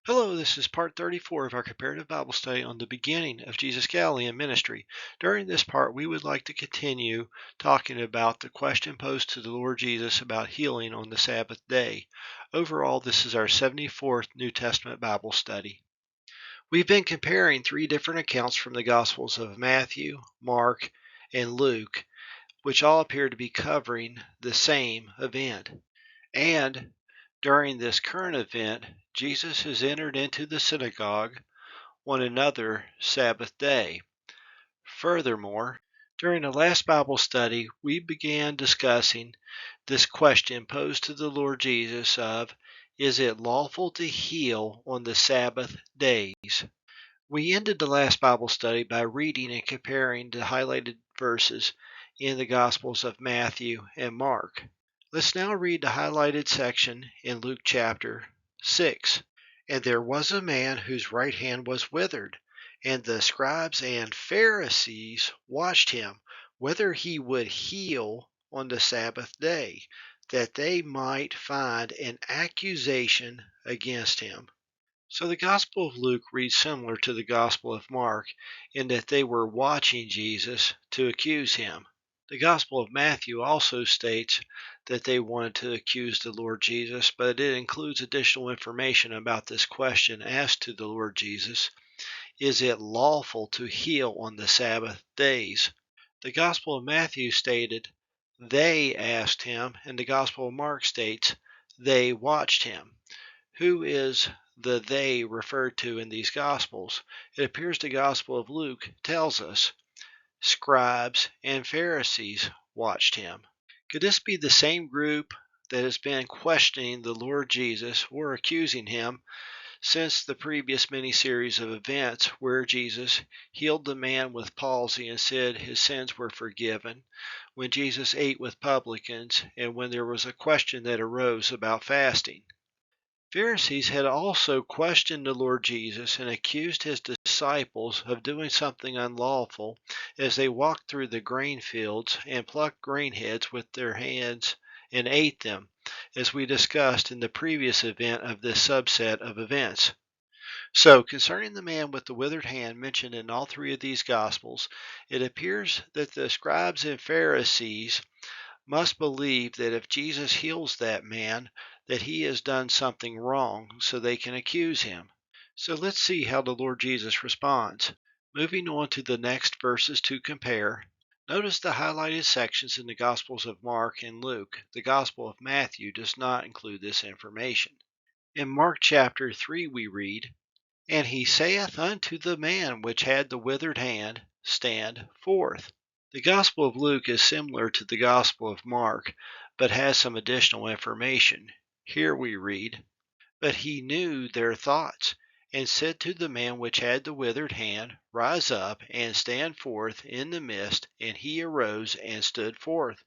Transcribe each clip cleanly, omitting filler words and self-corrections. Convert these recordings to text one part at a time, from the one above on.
Hello, this is part 34 of our comparative Bible study on the beginning of Jesus Galilean Ministry. During this part, we would like to continue talking about the question posed to the Lord Jesus about healing on the Sabbath day. Overall, this is our 74th New Testament Bible study. We've been comparing three different accounts from the Gospels of Matthew, Mark, and Luke, which all appear to be covering the same event. And during this current event, Jesus has entered into the synagogue on another Sabbath day. Furthermore, during the last Bible study, we began discussing this question posed to the Lord Jesus of, is it lawful to heal on the Sabbath days? We ended the last Bible study by reading and comparing the highlighted verses in the Gospels of Matthew and Mark. Let's now read the highlighted section in Luke chapter 6. And there was a man whose right hand was withered, and the scribes and Pharisees watched him, whether he would heal on the Sabbath day, that they might find an accusation against him. So the Gospel of Luke reads similar to the Gospel of Mark in that they were watching Jesus to accuse him. The Gospel of Matthew also states that they wanted to accuse the Lord Jesus, but it includes additional information about this question asked to the Lord Jesus. Is it lawful to heal on the Sabbath days? The Gospel of Matthew stated, they asked him, and the Gospel of Mark states, they watched him. Who is the they referred to in these Gospels? It appears the Gospel of Luke tells us scribes and Pharisees watched him. Could this be the same group that has been questioning the Lord Jesus or accusing him since the previous mini-series of events where Jesus healed the man with palsy and said his sins were forgiven, when Jesus ate with publicans, and when there was a question that arose about fasting? Pharisees had also questioned the Lord Jesus and accused his disciples of doing something unlawful as they walked through the grain fields and plucked grain heads with their hands and ate them, as we discussed in the previous event of this subset of events. So, concerning the man with the withered hand mentioned in all three of these Gospels, it appears that the scribes and Pharisees must believe that if Jesus heals that man, that he has done something wrong so they can accuse him. So let's see how the Lord Jesus responds. Moving on to the next verses to compare, notice the highlighted sections in the Gospels of Mark and Luke. The Gospel of Matthew does not include this information. In Mark chapter 3 we read, and he saith unto the man which had the withered hand, stand forth. The Gospel of Luke is similar to the Gospel of Mark, but has some additional information. Here we read, but he knew their thoughts, and said to the man which had the withered hand, rise up, and stand forth in the midst. And he arose and stood forth.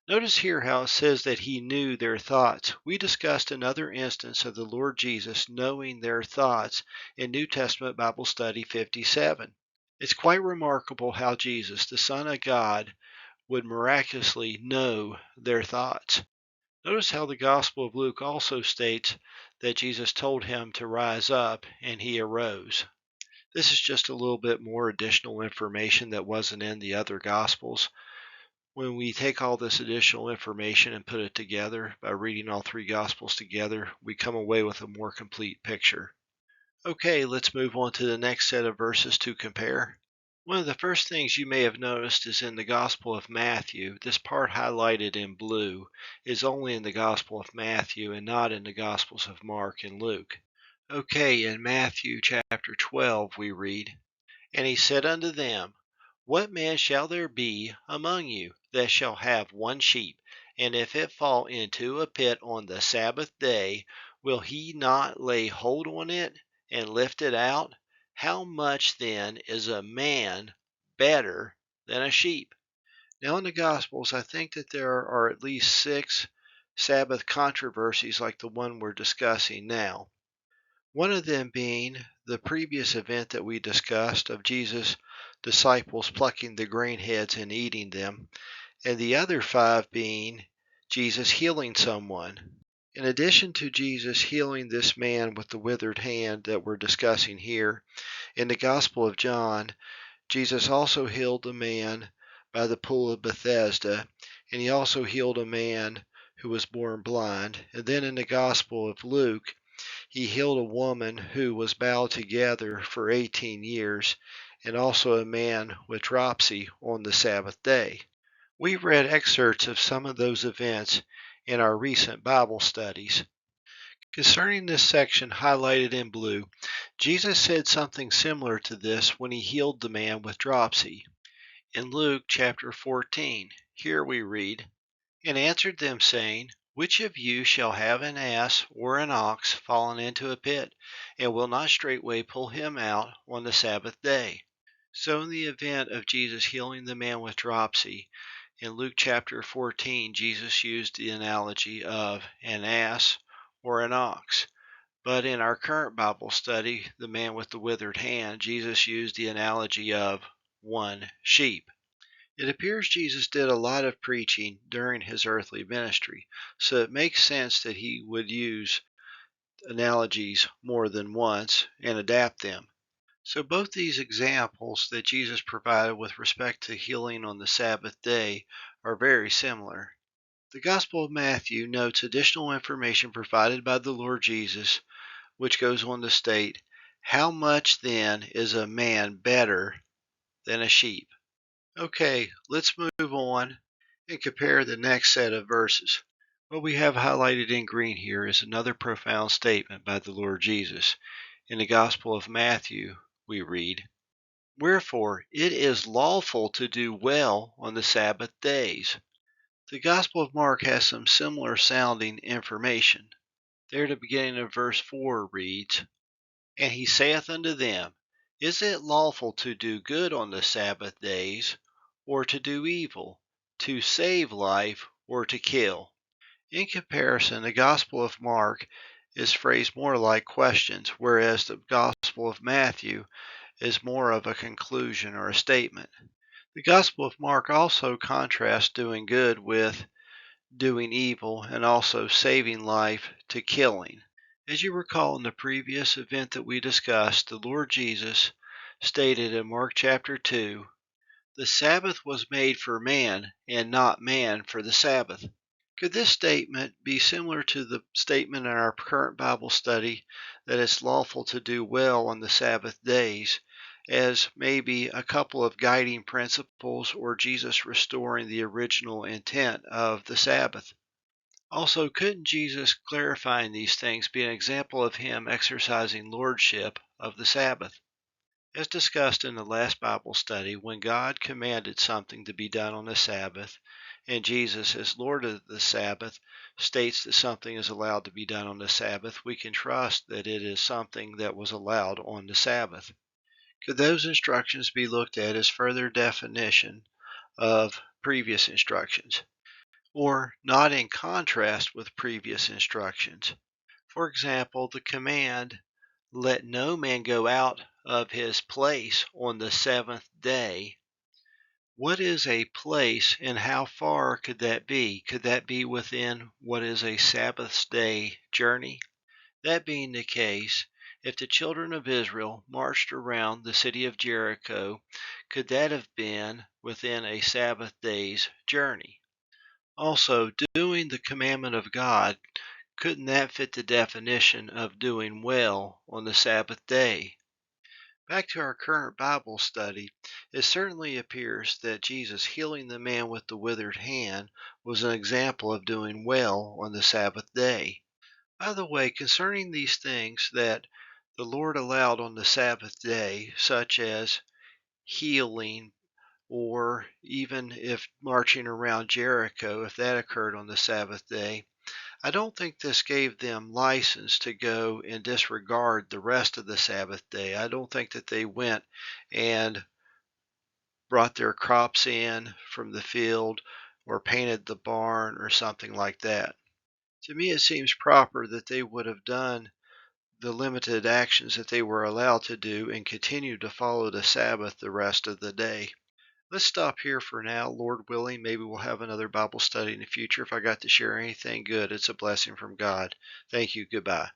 Notice here how it says that he knew their thoughts. We discussed another instance of the Lord Jesus knowing their thoughts in New Testament Bible Study 57. It's quite remarkable how Jesus, the Son of God, would miraculously know their thoughts. Notice how the Gospel of Luke also states that Jesus told him to rise up and he arose. This is just a little bit more additional information that wasn't in the other Gospels. When we take all this additional information and put it together by reading all three Gospels together, we come away with a more complete picture. Okay, let's move on to the next set of verses to compare. One of the first things you may have noticed is in the Gospel of Matthew. This part highlighted in blue is only in the Gospel of Matthew and not in the Gospels of Mark and Luke. Okay, in Matthew chapter 12 we read, and he said unto them, what man shall there be among you that shall have one sheep, and if it fall into a pit on the Sabbath day, will he not lay hold on it and lift it out? How much then is a man better than a sheep? Now in the Gospels, I think that there are at least 6 Sabbath controversies like the one we're discussing now. One of them being the previous event that we discussed of Jesus' disciples plucking the grain heads and eating them, and the other 5 being Jesus healing someone. In addition to Jesus healing this man with the withered hand that we're discussing here, in the Gospel of John, Jesus also healed a man by the pool of Bethesda, and he also healed a man who was born blind. And then in the Gospel of Luke, he healed a woman who was bowed together for 18 years, and also a man with dropsy on the Sabbath day. We read excerpts of some of those events in our recent Bible studies. Concerning this section highlighted in blue, Jesus said something similar to this when he healed the man with dropsy. In Luke chapter 14, here we read, "And answered them, saying, Which of you shall have an ass or an ox fallen into a pit, and will not straightway pull him out on the Sabbath day?" So in the event of Jesus healing the man with dropsy, in Luke chapter 14, Jesus used the analogy of an ass or an ox. But in our current Bible study, the man with the withered hand, Jesus used the analogy of one sheep. It appears Jesus did a lot of preaching during his earthly ministry, so it makes sense that he would use analogies more than once and adapt them. So both these examples that Jesus provided with respect to healing on the Sabbath day are very similar. The Gospel of Matthew notes additional information provided by the Lord Jesus, which goes on to state, "How much then is a man better than a sheep?" Okay, let's move on and compare the next set of verses. What we have highlighted in green here is another profound statement by the Lord Jesus. In the Gospel of Matthew, we read, "Wherefore it is lawful to do well on the Sabbath days." The Gospel of Mark has some similar sounding information. There, the beginning of verse 4 reads, "And he saith unto them, Is it lawful to do good on the Sabbath days, or to do evil, to save life, or to kill?" In comparison, the Gospel of Mark is phrased more like questions, whereas the Gospel of Matthew is more of a conclusion or a statement. The Gospel of Mark also contrasts doing good with doing evil, and also saving life to killing. As you recall in the previous event that we discussed, the Lord Jesus stated in Mark chapter 2, "The Sabbath was made for man, and not man for the Sabbath." Could this statement be similar to the statement in our current Bible study that it's lawful to do well on the Sabbath days, as maybe a couple of guiding principles or Jesus restoring the original intent of the Sabbath? Also, couldn't Jesus clarifying these things be an example of him exercising lordship of the Sabbath? As discussed in the last Bible study, when God commanded something to be done on the Sabbath, and Jesus, as Lord of the Sabbath, states that something is allowed to be done on the Sabbath, we can trust that it is something that was allowed on the Sabbath. Could those instructions be looked at as further definition of previous instructions, or not in contrast with previous instructions? For example, the command, "Let no man go out of his place on the seventh day." What is a place and how far could that be? Could that be within what is a Sabbath day journey? That being the case, if the children of Israel marched around the city of Jericho, could that have been within a Sabbath day's journey? Also, doing the commandment of God, couldn't that fit the definition of doing well on the Sabbath day? Back to our current Bible study, it certainly appears that Jesus healing the man with the withered hand was an example of doing well on the Sabbath day. By the way, concerning these things that the Lord allowed on the Sabbath day, such as healing, or even if marching around Jericho, if that occurred on the Sabbath day, I don't think this gave them license to go and disregard the rest of the Sabbath day. I don't think that they went and brought their crops in from the field or painted the barn or something like that. To me, it seems proper that they would have done the limited actions that they were allowed to do and continue to follow the Sabbath the rest of the day. Let's stop here for now. Lord willing, maybe we'll have another Bible study in the future. If I got to share anything good, it's a blessing from God. Thank you. Goodbye.